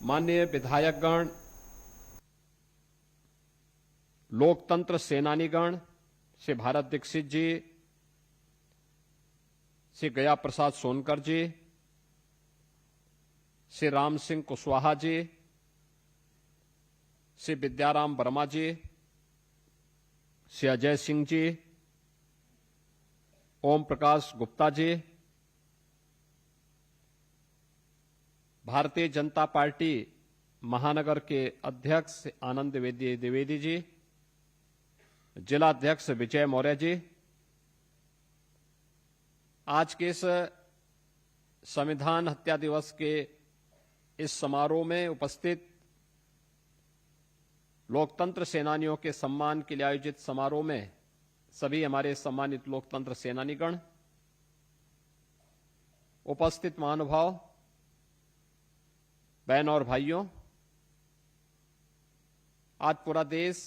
माननीय विधायकगण, लोकतंत्र सेनानीगण, श्री भारत दीक्षित जी, श्री गया प्रसाद सोनकर जी, श्री राम सिंह कुशवाहा जी, श्री विद्याराम वर्मा जी, श्री अजय सिंह जी, ओम प्रकाश गुप्ता जी, भारतीय जनता पार्टी महानगर के अध्यक्ष आनंद द्विवेदी जी, जिला अध्यक्ष विजय मौर्य जी, आज के इस संविधान हत्या दिवस के इस समारोह में उपस्थित लोकतंत्र सेनानियों के सम्मान के लिए आयोजित समारोह में सभी हमारे सम्मानित लोकतंत्र सेनानीगण, उपस्थित महानुभाव, बहनों और भाइयों, आज पूरा देश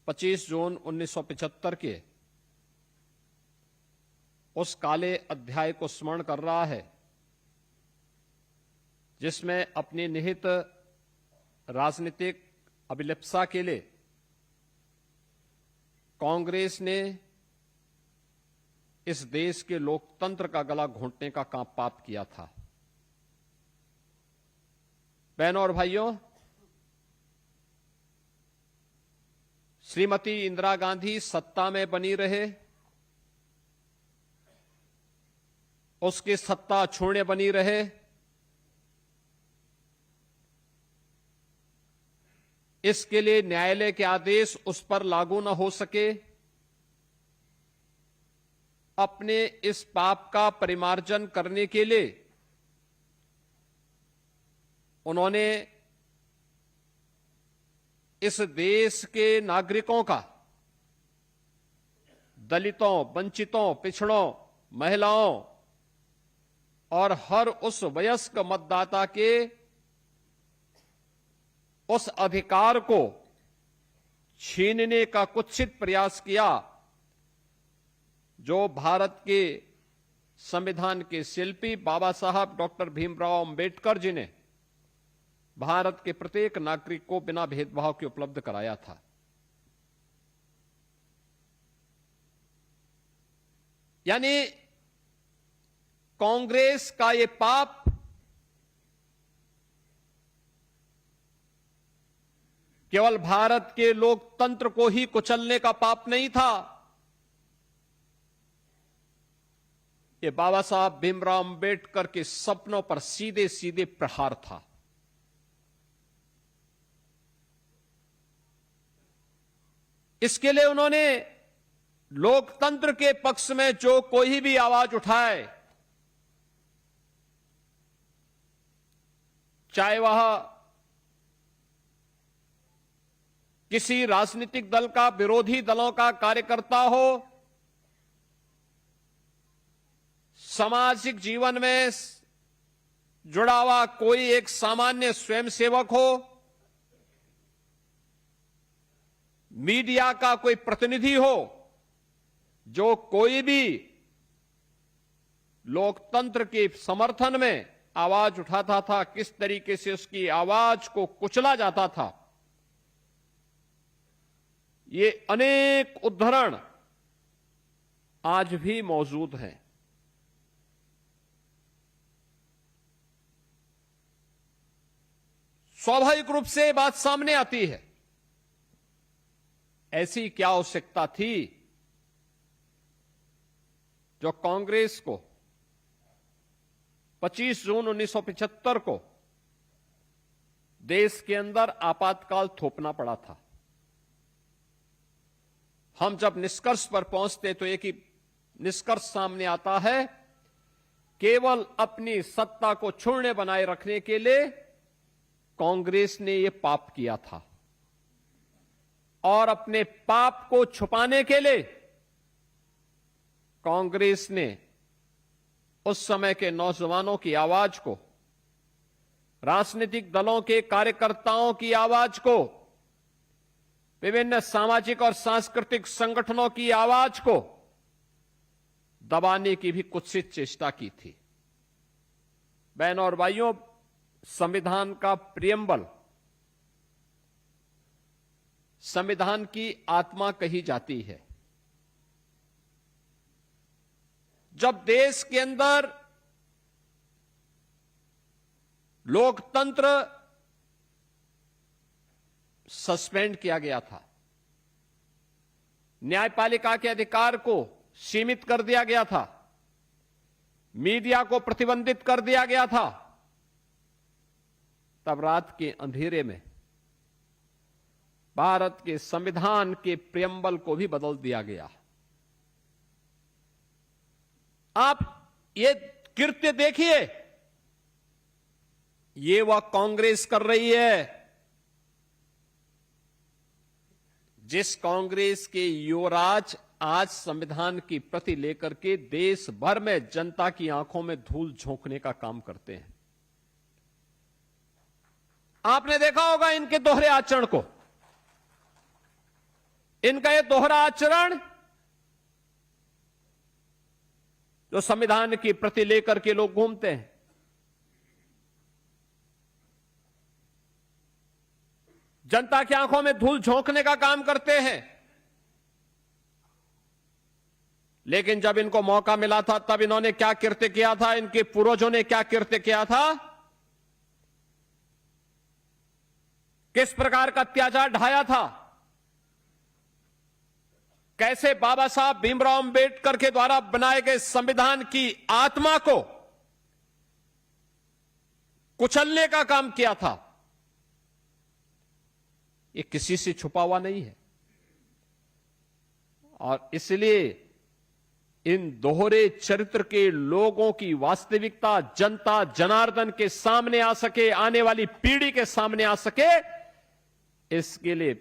25 जून 1975 के उस काले अध्याय को स्मरण कर रहा है जिसमें अपनी निहित राजनीतिक अभिलिप्सा के लिए कांग्रेस ने इस देश के लोकतंत्र का गला घोंटने का काम पाप किया था। बहनों और भाइयों, श्रीमती इंदिरा गांधी सत्ता में बनी रहे, उसकी सत्ता छोड़ने बनी रहे, इसके लिए न्यायालय के आदेश उस पर लागू न हो सके, अपने इस पाप का परिमार्जन करने के लिए उन्होंने इस देश के नागरिकों का, दलितों, वंचितों, पिछड़ों, महिलाओं और हर उस वयस्क मतदाता के उस अधिकार को छीनने का कुत्सित प्रयास किया जो भारत के संविधान के शिल्पी बाबा साहब डॉक्टर भीमराव अंबेडकर जी ने भारत के प्रत्येक नागरिक को बिना भेदभाव के उपलब्ध कराया था। यानी कांग्रेस का ये पाप केवल भारत के लोकतंत्र को ही कुचलने का पाप नहीं था, ये बाबा साहब भीमराव अंबेडकर के सपनों पर सीधे सीधे प्रहार था। इसके लिए उन्होंने लोकतंत्र के पक्ष में जो कोई भी आवाज उठाए, चाहे वह किसी राजनीतिक दल का, विरोधी दलों का कार्यकर्ता हो, सामाजिक जीवन में जुड़ा हुआ कोई एक सामान्य स्वयंसेवक हो, मीडिया का कोई प्रतिनिधि हो, जो कोई भी लोकतंत्र के समर्थन में आवाज उठाता था, किस तरीके से उसकी आवाज को कुचला जाता था, ये अनेक उदाहरण आज भी मौजूद हैं। स्वाभाविक रूप से बात सामने आती है, ऐसी क्या आवश्यकता थी जो कांग्रेस को 25 जून 1975 को देश के अंदर आपातकाल थोपना पड़ा था। हम जब निष्कर्ष पर पहुंचते तो एक ही निष्कर्ष सामने आता है, केवल अपनी सत्ता को छूने बनाए रखने के लिए कांग्रेस ने यह पाप किया था और अपने पाप को छुपाने के लिए कांग्रेस ने उस समय के नौजवानों की आवाज को, राजनीतिक दलों के कार्यकर्ताओं की आवाज को, विभिन्न सामाजिक और सांस्कृतिक संगठनों की आवाज को दबाने की भी कुत्सित चेष्टा की थी। बहनों और भाइयों, संविधान का प्रियम्बल संविधान की आत्मा कही जाती है। जब देश के अंदर लोकतंत्र सस्पेंड किया गया था, न्यायपालिका के अधिकार को सीमित कर दिया गया था, मीडिया को प्रतिबंधित कर दिया गया था, तब रात के अंधेरे में भारत के संविधान के प्रियम्बल को भी बदल दिया गया। आप ये कृत्य देखिए, ये वह कांग्रेस कर रही है जिस कांग्रेस के युवराज आज संविधान की प्रति लेकर के देश भर में जनता की आंखों में धूल झोंकने का काम करते हैं। आपने देखा होगा इनके दोहरे आचरण को। इनका यह दोहरा आचरण जो संविधान की प्रति लेकर के लोग घूमते हैं, जनता की आंखों में धूल झोंकने का काम करते हैं। लेकिन जब इनको मौका मिला था तब इन्होंने क्या कृत्य किया था, इनके पूर्वजों ने क्या कृत्य किया था, किस प्रकार का अत्याचार ढाया था, कैसे बाबा साहब भीमराव अंबेडकर के द्वारा बनाए गए संविधान की आत्मा को कुचलने का काम किया था, ये किसी से छुपा हुआ नहीं है। और इसलिए इन दोहरे चरित्र के लोगों की वास्तविकता जनता जनार्दन के सामने आ सके, आने वाली पीढ़ी के सामने आ सके, इसके लिए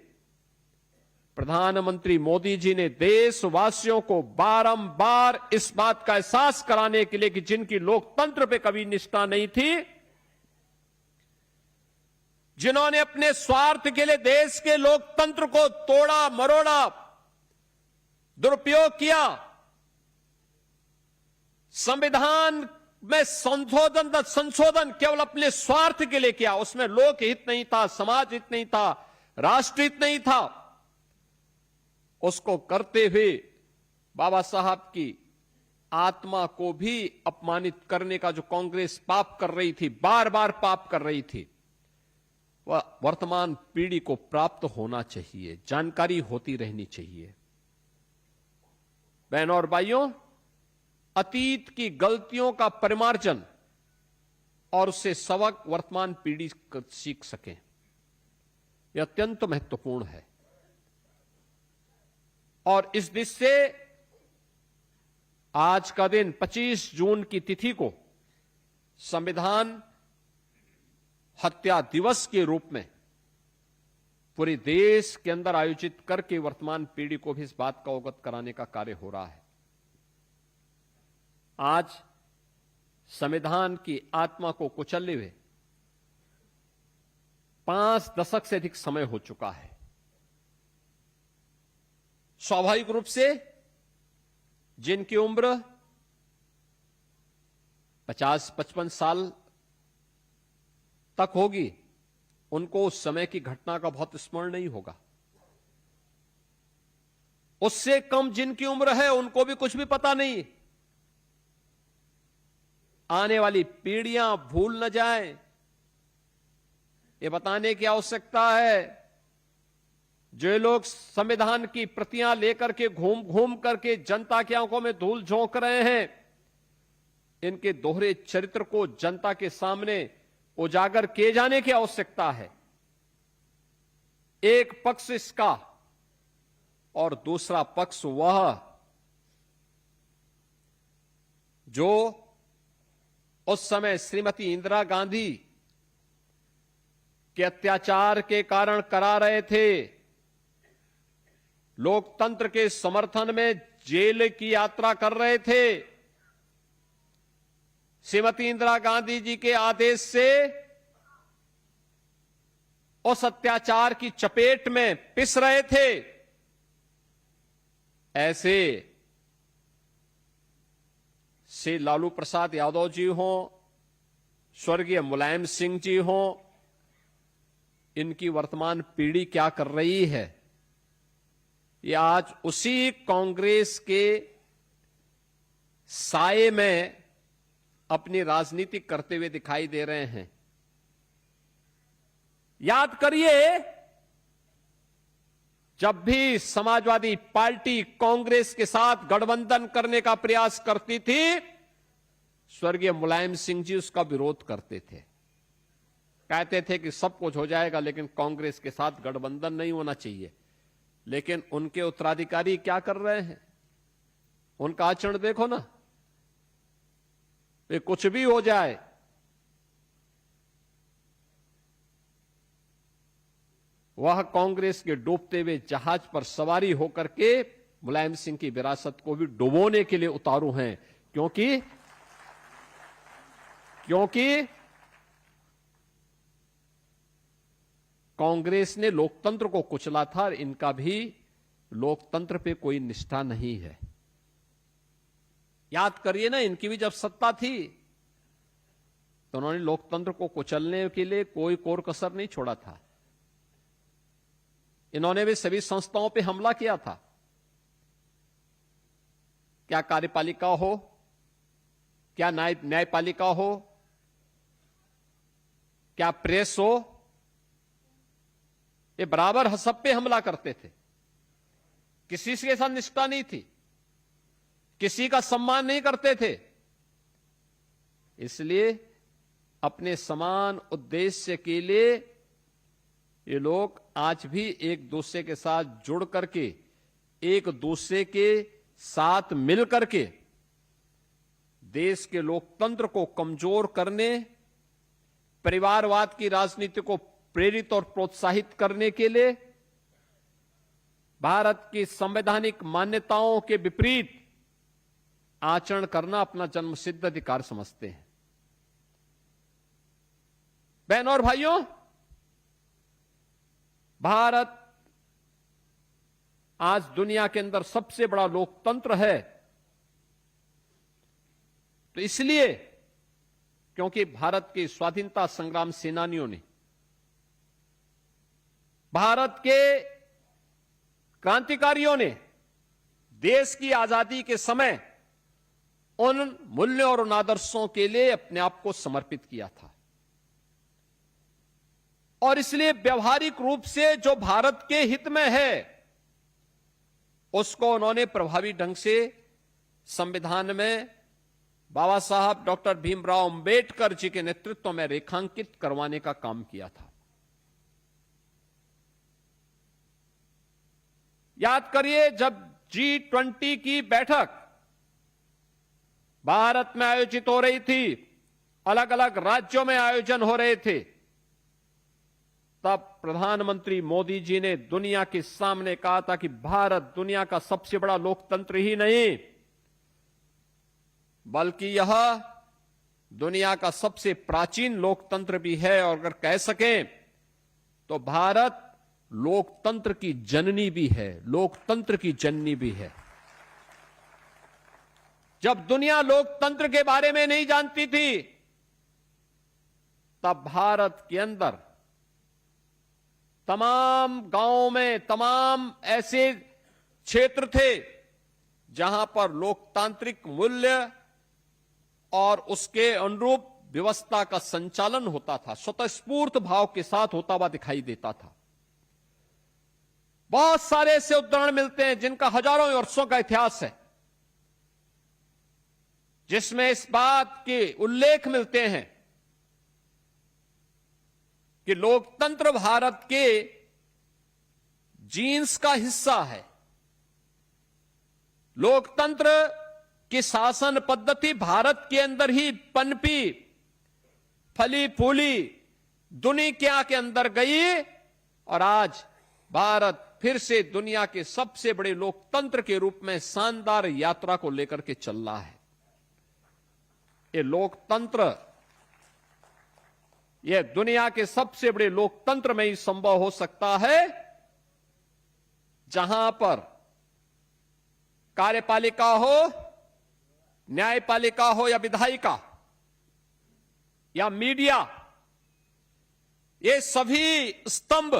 प्रधानमंत्री मोदी जी ने देशवासियों को बारंबार इस बात का एहसास कराने के लिए कि जिनकी लोकतंत्र पे कभी निष्ठा नहीं थी, जिन्होंने अपने स्वार्थ के लिए देश के लोकतंत्र को तोड़ा मरोड़ा, दुरुपयोग किया, संविधान में संशोधन केवल अपने स्वार्थ के लिए किया, उसमें लोक हित नहीं था, समाज हित नहीं था, राष्ट्र हित नहीं था, उसको करते हुए बाबा साहब की आत्मा को भी अपमानित करने का जो कांग्रेस पाप कर रही थी, बार बार पाप कर रही थी, वह वर्तमान पीढ़ी को प्राप्त होना चाहिए, जानकारी होती रहनी चाहिए। बहनों और भाइयों, अतीत की गलतियों का परिमार्जन और उससे सबक वर्तमान पीढ़ी सीख सके, यह अत्यंत महत्वपूर्ण है। और इस दिशा से आज का दिन 25 जून की तिथि को संविधान हत्या दिवस के रूप में पूरे देश के अंदर आयोजित करके वर्तमान पीढ़ी को भी इस बात का अवगत कराने का कार्य हो रहा है। आज संविधान की आत्मा को कुचलने हुए 5 दशक से अधिक समय हो चुका है। स्वाभाविक रूप से जिनकी उम्र 50-55 साल तक होगी, उनको उस समय की घटना का बहुत स्मरण नहीं होगा। उससे कम जिनकी उम्र है उनको भी कुछ भी पता नहीं। आने वाली पीढ़ियां भूल न जाएं, ये बताने की आवश्यकता है। जो लोग संविधान की प्रतियां लेकर के घूम घूम करके जनता की आंखों में धूल झोंक रहे हैं, इनके दोहरे चरित्र को जनता के सामने उजागर किए जाने की आवश्यकता है। एक पक्ष इसका और दूसरा पक्ष वह जो उस समय श्रीमती इंदिरा गांधी के अत्याचार के कारण करा रहे थे, लोकतंत्र के समर्थन में जेल की यात्रा कर रहे थे। श्रीमती इंदिरा गांधी जी के आदेश से उस अत्याचार की चपेट में पिस रहे थे। ऐसे से लालू प्रसाद यादव जी हों, स्वर्गीय मुलायम सिंह जी हों, इनकी वर्तमान पीढ़ी क्या कर रही है, ये आज उसी कांग्रेस के साए में अपनी राजनीति करते हुए दिखाई दे रहे हैं। याद करिए, जब भी समाजवादी पार्टी कांग्रेस के साथ गठबंधन करने का प्रयास करती थी, स्वर्गीय मुलायम सिंह जी उसका विरोध करते थे। कहते थे कि सब कुछ हो जाएगा लेकिन कांग्रेस के साथ गठबंधन नहीं होना चाहिए। लेकिन उनके उत्तराधिकारी क्या कर रहे हैं, उनका आचरण देखो ना। वे कुछ भी हो जाए, वह कांग्रेस के डूबते हुए जहाज पर सवारी होकर के मुलायम सिंह की विरासत को भी डुबोने के लिए उतारू हैं। क्योंकि कांग्रेस ने लोकतंत्र को कुचला था और इनका भी लोकतंत्र पे कोई निष्ठा नहीं है। याद करिए ना, इनकी भी जब सत्ता थी तो उन्होंने लोकतंत्र को कुचलने के लिए कोई कोर कसर नहीं छोड़ा था। इन्होंने भी सभी संस्थाओं पे हमला किया था। क्या कार्यपालिका हो, क्या न्यायपालिका हो, क्या प्रेस हो, ये बराबर सब पे हमला करते थे। किसी के साथ निष्ठा नहीं थी, किसी का सम्मान नहीं करते थे। इसलिए अपने समान उद्देश्य के लिए ये लोग आज भी एक दूसरे के साथ जुड़ करके, एक दूसरे के साथ मिल करके देश के लोकतंत्र को कमजोर करने, परिवारवाद की राजनीति को प्रेरित और प्रोत्साहित करने के लिए, भारत की संवैधानिक मान्यताओं के विपरीत आचरण करना अपना जन्मसिद्ध अधिकार समझते हैं। बहनों और भाइयों, भारत आज दुनिया के अंदर सबसे बड़ा लोकतंत्र है, तो इसलिए क्योंकि भारत के स्वाधीनता संग्राम सेनानियों ने, भारत के क्रांतिकारियों ने देश की आजादी के समय उन मूल्यों और उन आदर्शों के लिए अपने आप को समर्पित किया था। और इसलिए व्यवहारिक रूप से जो भारत के हित में है, उसको उन्होंने प्रभावी ढंग से संविधान में बाबा साहब डॉक्टर भीमराव अंबेडकर जी के नेतृत्व में रेखांकित करवाने का काम किया था। याद करिए, जब G20 की बैठक भारत में आयोजित हो रही थी, अलग अलग राज्यों में आयोजन हो रहे थे, तब प्रधानमंत्री मोदी जी ने दुनिया के सामने कहा था कि भारत दुनिया का सबसे बड़ा लोकतंत्र ही नहीं, बल्कि यह दुनिया का सबसे प्राचीन लोकतंत्र भी है, और अगर कह सकें तो भारत लोकतंत्र की जननी भी है, लोकतंत्र की जननी भी है। जब दुनिया लोकतंत्र के बारे में नहीं जानती थी, तब भारत के अंदर तमाम गांवों में तमाम ऐसे क्षेत्र थे जहां पर लोकतांत्रिक मूल्य और उसके अनुरूप व्यवस्था का संचालन होता था, स्वतःस्फूर्त भाव के साथ होता हुआ दिखाई देता था। बहुत सारे ऐसे उदाहरण मिलते हैं जिनका हजारों वर्षों का इतिहास है, जिसमें इस बात के उल्लेख मिलते हैं कि लोकतंत्र भारत के जीन्स का हिस्सा है। लोकतंत्र की शासन पद्धति भारत के अंदर ही पनपी, फली फूली, दुनिया के अंदर गई, और आज भारत फिर से दुनिया के सबसे बड़े लोकतंत्र के रूप में शानदार यात्रा को लेकर के चल रहा है। ये लोकतंत्र, यह दुनिया के सबसे बड़े लोकतंत्र में ही संभव हो सकता है जहां पर कार्यपालिका हो, न्यायपालिका हो या विधायिका, या मीडिया, ये सभी स्तंभ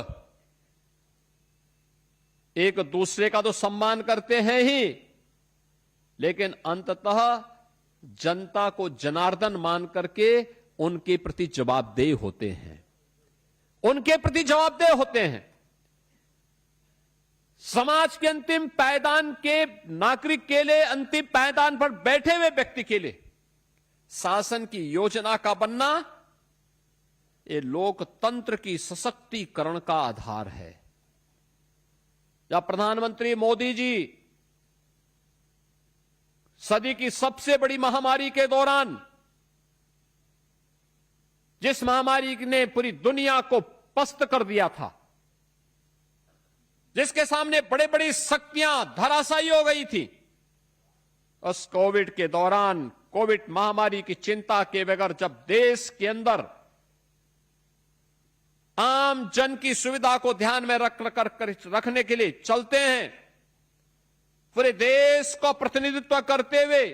एक दूसरे का तो सम्मान करते हैं ही, लेकिन अंततः जनता को जनार्दन मान करके उनके प्रति जवाबदेह होते हैं, उनके प्रति जवाबदेह होते हैं। समाज के अंतिम पायदान के नागरिक के लिए, अंतिम पायदान पर बैठे हुए व्यक्ति के लिए शासन की योजना का बनना ये लोकतंत्र की सशक्तिकरण का आधार है। जब प्रधानमंत्री मोदी जी सदी की सबसे बड़ी महामारी के दौरान, जिस महामारी ने पूरी दुनिया को पस्त कर दिया था, जिसके सामने बड़े बड़ी शक्तियां धराशायी हो गई थी, उस कोविड के दौरान, कोविड महामारी की चिंता के बगैर जब देश के अंदर आम जन की सुविधा को ध्यान में रखने के लिए चलते हैं, पूरे देश को प्रतिनिधित्व करते हुए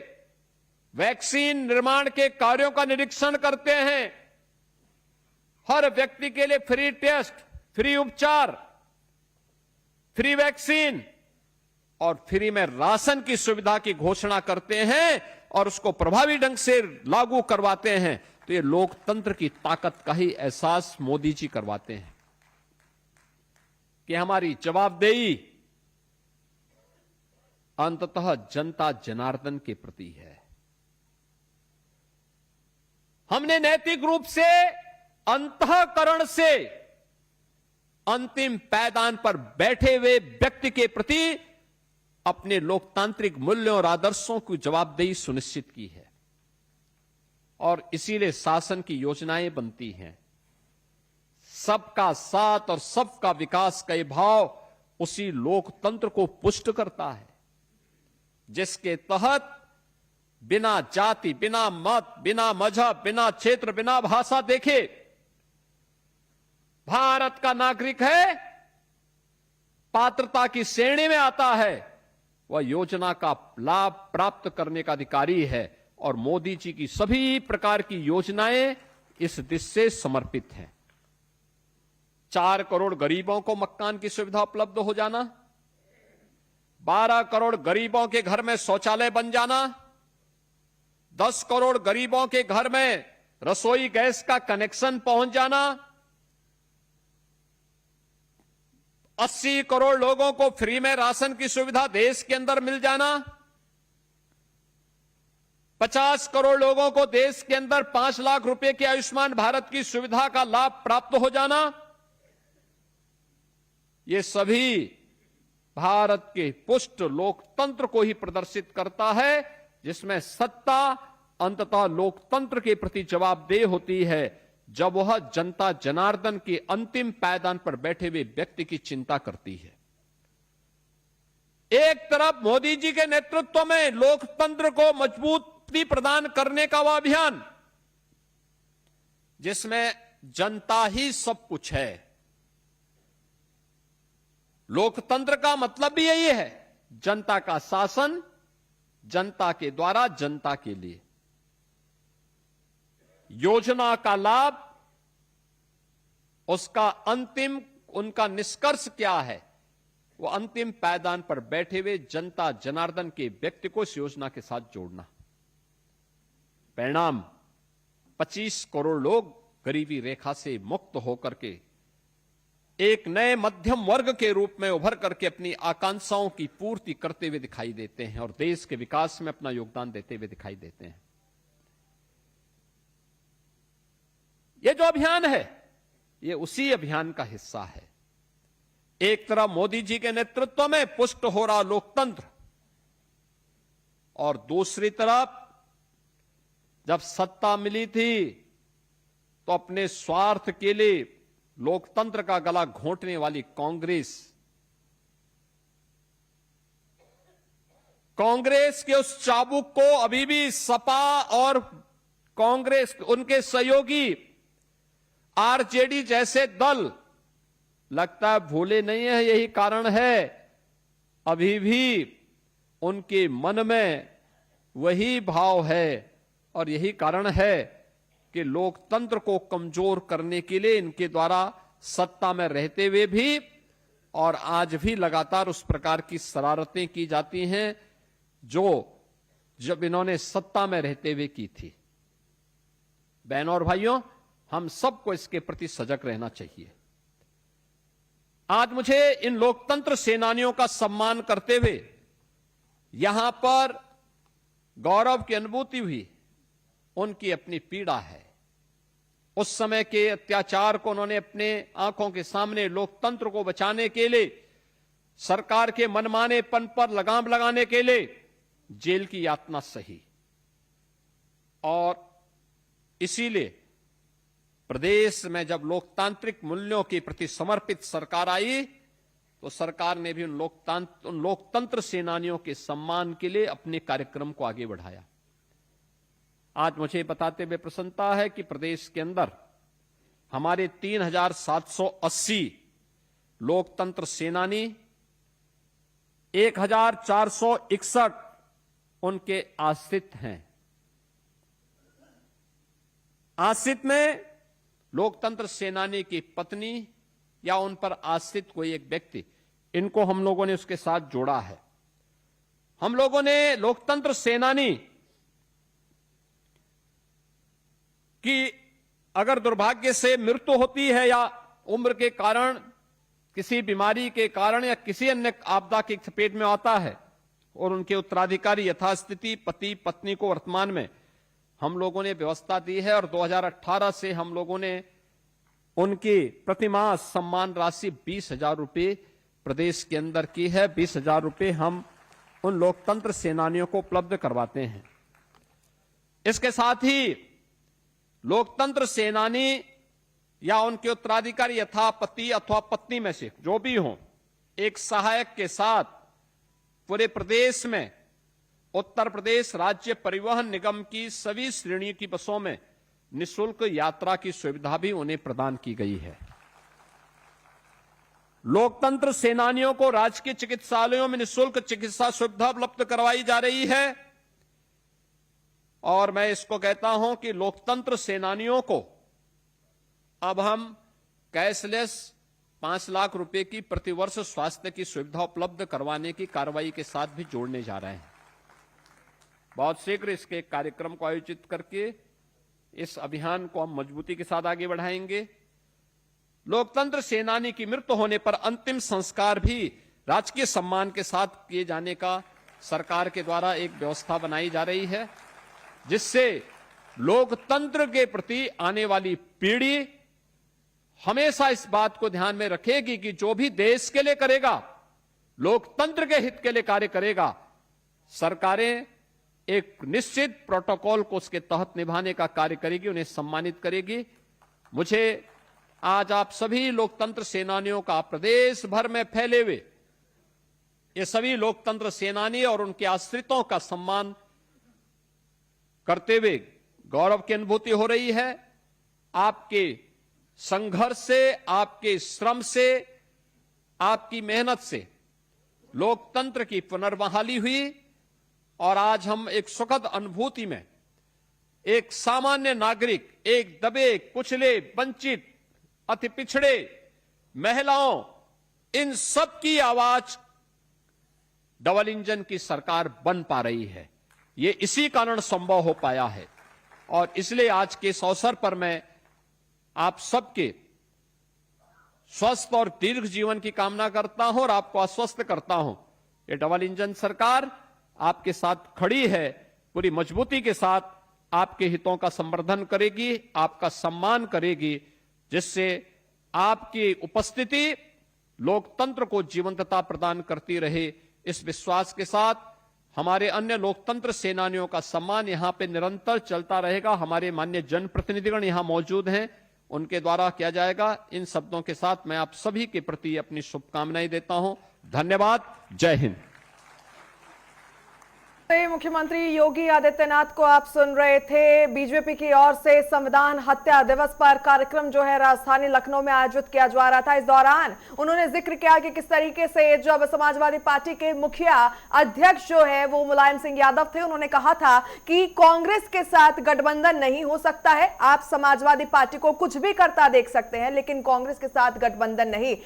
वैक्सीन निर्माण के कार्यों का निरीक्षण करते हैं, हर व्यक्ति के लिए फ्री टेस्ट, फ्री उपचार, फ्री वैक्सीन और फ्री में राशन की सुविधा की घोषणा करते हैं और उसको प्रभावी ढंग से लागू करवाते हैं, तो ये लोकतंत्र की ताकत का ही एहसास मोदी जी करवाते हैं कि हमारी जवाबदेही अंततः जनता जनार्दन के प्रति है। हमने नैतिक रूप से, अंतःकरण से अंतिम पायदान पर बैठे हुए व्यक्ति के प्रति अपने लोकतांत्रिक मूल्यों और आदर्शों की जवाबदेही सुनिश्चित की है और इसीलिए शासन की योजनाएं बनती हैं। सबका साथ और सबका विकास का ये भाव उसी लोकतंत्र को पुष्ट करता है, जिसके तहत बिना जाति, बिना मत, बिना मजहब, बिना क्षेत्र, बिना भाषा देखे भारत का नागरिक है, पात्रता की श्रेणी में आता है, वह योजना का लाभ प्राप्त करने का अधिकारी है और मोदी जी की सभी प्रकार की योजनाएं इस दिशा से समर्पित हैं। 4 करोड़ गरीबों को मकान की सुविधा उपलब्ध हो जाना, 12 करोड़ गरीबों के घर में शौचालय बन जाना, 10 करोड़ गरीबों के घर में रसोई गैस का कनेक्शन पहुंच जाना, 80 करोड़ लोगों को फ्री में राशन की सुविधा देश के अंदर मिल जाना, 50 करोड़ लोगों को देश के अंदर 5 लाख रुपए की आयुष्मान भारत की सुविधा का लाभ प्राप्त हो जाना, ये सभी भारत के पुष्ट लोकतंत्र को ही प्रदर्शित करता है, जिसमें सत्ता अंततः लोकतंत्र के प्रति जवाबदेह होती है, जब वह जनता जनार्दन के अंतिम पायदान पर बैठे हुए व्यक्ति की चिंता करती है। एक तरफ मोदी जी के नेतृत्व में लोकतंत्र को मजबूती प्रदान करने का वह अभियान, जिसमें जनता ही सब कुछ है। लोकतंत्र का मतलब भी यही है, जनता का शासन, जनता के द्वारा जनता के लिए। योजना का लाभ, उसका अंतिम, उनका निष्कर्ष क्या है, वो अंतिम पायदान पर बैठे हुए जनता जनार्दन के व्यक्ति को इस योजना के साथ जोड़ना। परिणाम 25 करोड़ लोग गरीबी रेखा से मुक्त होकर के एक नए मध्यम वर्ग के रूप में उभर करके अपनी आकांक्षाओं की पूर्ति करते हुए दिखाई देते हैं और देश के विकास में अपना योगदान देते हुए दिखाई देते हैं। ये जो अभियान है, ये उसी अभियान का हिस्सा है। एक तरफ मोदी जी के नेतृत्व में पुष्ट हो रहा लोकतंत्र और दूसरी तरफ जब सत्ता मिली थी तो अपने स्वार्थ के लिए लोकतंत्र का गला घोंटने वाली कांग्रेस के उस चाबुक को अभी भी सपा और कांग्रेस, उनके सहयोगी आरजेडी जैसे दल लगता है भूले नहीं है। यही कारण है अभी भी उनके मन में वही भाव है और यही कारण है कि लोकतंत्र को कमजोर करने के लिए इनके द्वारा सत्ता में रहते हुए भी और आज भी लगातार उस प्रकार की शरारतें की जाती हैं जो जब इन्होंने सत्ता में रहते हुए की थी। बहनों और भाइयों, हम सबको इसके प्रति सजग रहना चाहिए। आज मुझे इन लोकतंत्र सेनानियों का सम्मान करते हुए यहां पर गौरव की अनुभूति हुई। उनकी अपनी पीड़ा है। उस समय के अत्याचार को उन्होंने अपने आंखों के सामने लोकतंत्र को बचाने के लिए, सरकार के मनमानेपन पर लगाम लगाने के लिए जेल की यातना सही। और इसीलिए प्रदेश में जब लोकतांत्रिक मूल्यों के प्रति समर्पित सरकार आई तो सरकार ने भी उन लोकतंत्र सेनानियों के सम्मान के लिए अपने कार्यक्रम को आगे बढ़ाया। आज मुझे बताते हुए प्रसन्नता है कि प्रदेश के अंदर हमारे 3,780 लोकतंत्र सेनानी, 1,461 उनके आश्रित हैं। आश्रित में लोकतंत्र सेनानी की पत्नी या उन पर आश्रित कोई एक व्यक्ति, इनको हम लोगों ने उसके साथ जोड़ा है। हम लोगों ने लोकतंत्र सेनानी कि अगर दुर्भाग्य से मृत्यु होती है या उम्र के कारण, किसी बीमारी के कारण या किसी अन्य आपदा की चपेट में आता है और उनके उत्तराधिकारी यथास्थिति पति पत्नी को वर्तमान में हम लोगों ने व्यवस्था दी है और 2018 से हम लोगों ने उनकी प्रतिमाह सम्मान राशि 20,000 रुपये प्रदेश के अंदर की है। 20,000 रुपये हम उन लोकतंत्र सेनानियों को उपलब्ध करवाते हैं। इसके साथ ही लोकतंत्र सेनानी या उनके उत्तराधिकारी यथा पति अथवा पत्नी में से जो भी हों, एक सहायक के साथ पूरे प्रदेश में उत्तर प्रदेश राज्य परिवहन निगम की सभी श्रेणी की बसों में निःशुल्क यात्रा की सुविधा भी उन्हें प्रदान की गई है। लोकतंत्र सेनानियों को राजकीय चिकित्सालयों में निःशुल्क चिकित्सा सुविधा उपलब्ध करवाई जा रही है। और मैं इसको कहता हूं कि लोकतंत्र सेनानियों को अब हम कैशलेस 5 लाख रुपए की प्रतिवर्ष स्वास्थ्य की सुविधा उपलब्ध करवाने की कार्रवाई के साथ भी जोड़ने जा रहे हैं। बहुत शीघ्र इसके कार्यक्रम को आयोजित करके इस अभियान को हम मजबूती के साथ आगे बढ़ाएंगे। लोकतंत्र सेनानी की मृत्यु होने पर अंतिम संस्कार भी राजकीय सम्मान के साथ किए जाने का सरकार के द्वारा एक व्यवस्था बनाई जा रही है, जिससे लोकतंत्र के प्रति आने वाली पीढ़ी हमेशा इस बात को ध्यान में रखेगी कि जो भी देश के लिए करेगा, लोकतंत्र के हित के लिए कार्य करेगा, सरकारें एक निश्चित प्रोटोकॉल को उसके तहत निभाने का कार्य करेगी, उन्हें सम्मानित करेगी। मुझे आज आप सभी लोकतंत्र सेनानियों का प्रदेश भर में फैले हुए ये सभी लोकतंत्र सेनानी और उनके आश्रितों का सम्मान करते हुए गौरव की अनुभूति हो रही है। आपके संघर्ष से, आपके श्रम से, आपकी मेहनत से लोकतंत्र की पुनर्बहाली हुई और आज हम एक सुखद अनुभूति में एक सामान्य नागरिक, एक दबे कुचले वंचित अति पिछड़े महिलाओं, इन सब की आवाज डबल इंजन की सरकार बन पा रही है। ये इसी कारण संभव हो पाया है और इसलिए आज के इस अवसर पर मैं आप सबके स्वस्थ और दीर्घ जीवन की कामना करता हूं और आपको आश्वस्त करता हूं, ये डबल इंजन सरकार आपके साथ खड़ी है, पूरी मजबूती के साथ आपके हितों का संवर्धन करेगी, आपका सम्मान करेगी, जिससे आपकी उपस्थिति लोकतंत्र को जीवंतता प्रदान करती रहे। इस विश्वास के साथ हमारे अन्य लोकतंत्र सेनानियों का सम्मान यहां पे निरंतर चलता रहेगा। हमारे माननीय जनप्रतिनिधिगण यहां मौजूद हैं, उनके द्वारा किया जाएगा। इन शब्दों के साथ मैं आप सभी के प्रति अपनी शुभकामनाएं देता हूं। धन्यवाद। जय हिंद। मुख्यमंत्री योगी आदित्यनाथ को आप सुन रहे थे। बीजेपी की ओर से संविधान हत्या दिवस पर कार्यक्रम जो है राजधानी लखनऊ में आयोजित किया जा रहा था। इस दौरान उन्होंने जिक्र किया कि किस तरीके से जब समाजवादी पार्टी के मुखिया अध्यक्ष जो है वो मुलायम सिंह यादव थे, उन्होंने कहा था कि कांग्रेस के साथ गठबंधन नहीं हो सकता है। आप समाजवादी पार्टी को कुछ भी करता देख सकते हैं, लेकिन कांग्रेस के साथ गठबंधन नहीं।